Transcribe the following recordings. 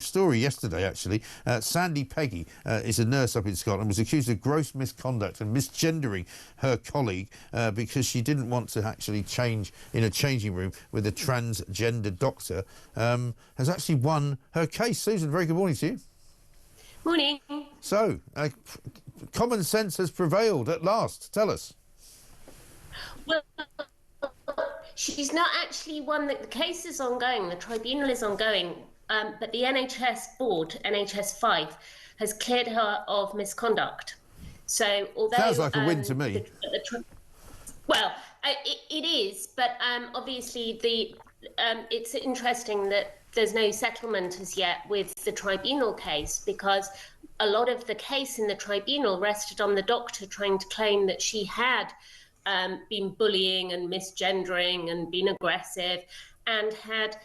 Story yesterday, actually. Sandie Peggie is a nurse up in Scotland, was accused of gross misconduct and misgendering her colleague because she didn't want to actually change in a changing room with a transgender doctor, has actually won her case. Susan, very good morning to you. Morning. So, common sense has prevailed at last. Tell us. Well, she's not actually won. The case is ongoing. The tribunal is ongoing. But the NHS board, NHS 5, has cleared her of misconduct. So, although sounds like a win to me. It is, but obviously it's interesting that there's no settlement as yet with the tribunal case, because a lot of the case in the tribunal rested on the doctor trying to claim that she had been bullying and misgendering and been aggressive, and had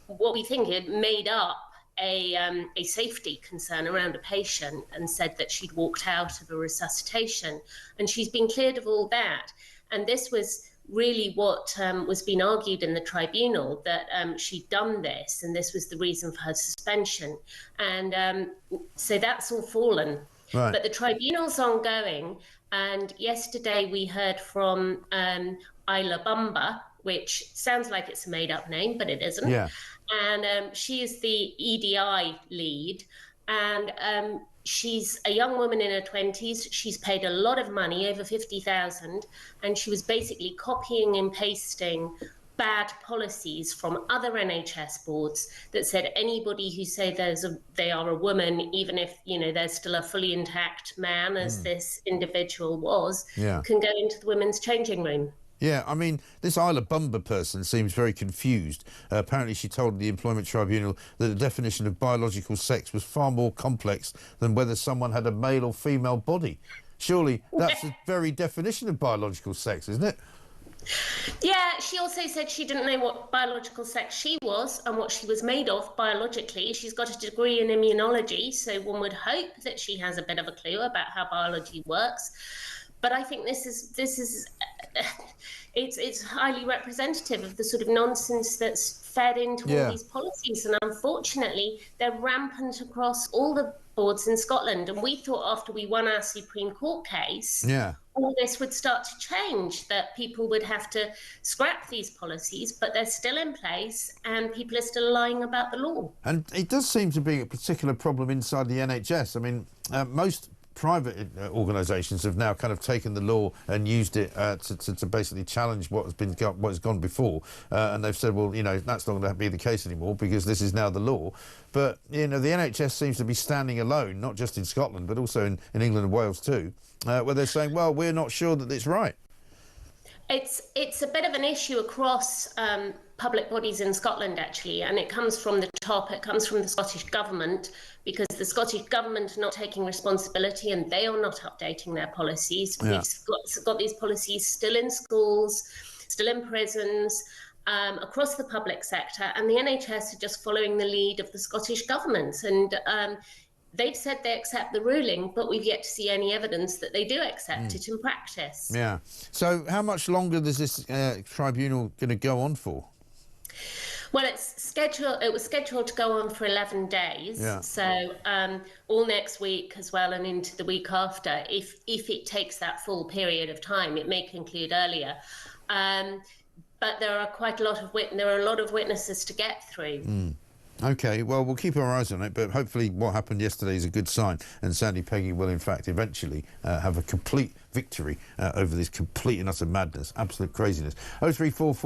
what we think had made up a safety concern around a patient, and said that she'd walked out of a resuscitation, and she's been cleared of all that. And this was really what was being argued in the tribunal, that she'd done this, and this was the reason for her suspension. And so that's all fallen. Right. But the tribunal's ongoing, and yesterday we heard from Isla Bumba, which sounds like it's a made-up name, but it isn't. Yeah. And she is the EDI lead, and she's a young woman in her 20s. She's paid a lot of money, over 50,000, and she was basically copying and pasting bad policies from other NHS boards that said anybody who say they are a woman, even if they're still a fully intact man, as this individual was, can go into the women's changing room. Yeah, I mean, this Isla Bumba person seems very confused. Apparently she told the Employment Tribunal that the definition of biological sex was far more complex than whether someone had a male or female body. Surely that's the very definition of biological sex, isn't it? Yeah, she also said she didn't know what biological sex she was and what she was made of biologically. She's got a degree in immunology, so one would hope that she has a bit of a clue about how biology works. But I think this is it's highly representative of the sort of nonsense that's fed into all these policies, and unfortunately they're rampant across all the boards in Scotland. And we thought after we won our Supreme Court case, all this would start to change, that people would have to scrap these policies, but they're still in place and people are still lying about the law. And it does seem to be a particular problem inside the NHS. I mean, most private organisations have now kind of taken the law and used it to basically challenge what has gone before, and they've said, well, that's not going to be the case anymore because this is now the law. But the NHS seems to be standing alone, not just in Scotland but also in England and Wales too, where they're saying, well, we're not sure that it's right. It's a bit of an issue across public bodies in Scotland, actually, and it comes from the top. It comes from the Scottish Government, because the Scottish Government are not taking responsibility and they are not updating their policies. We've got these policies still in schools, still in prisons, across the public sector, and the NHS are just following the lead of the Scottish Government. And they've said they accept the ruling, but we've yet to see any evidence that they do accept it in practice. Yeah. So how much longer is this tribunal going to go on for? Well, it was scheduled to go on for 11 days. Yeah. So all next week as well, and into the week after, if it takes that full period of time. It may conclude earlier. But there are a lot of witnesses to get through. OK, well, we'll keep our eyes on it, but hopefully what happened yesterday is a good sign, and Sandie Peggie will, in fact, eventually have a complete victory over this complete and utter madness, absolute craziness. 0344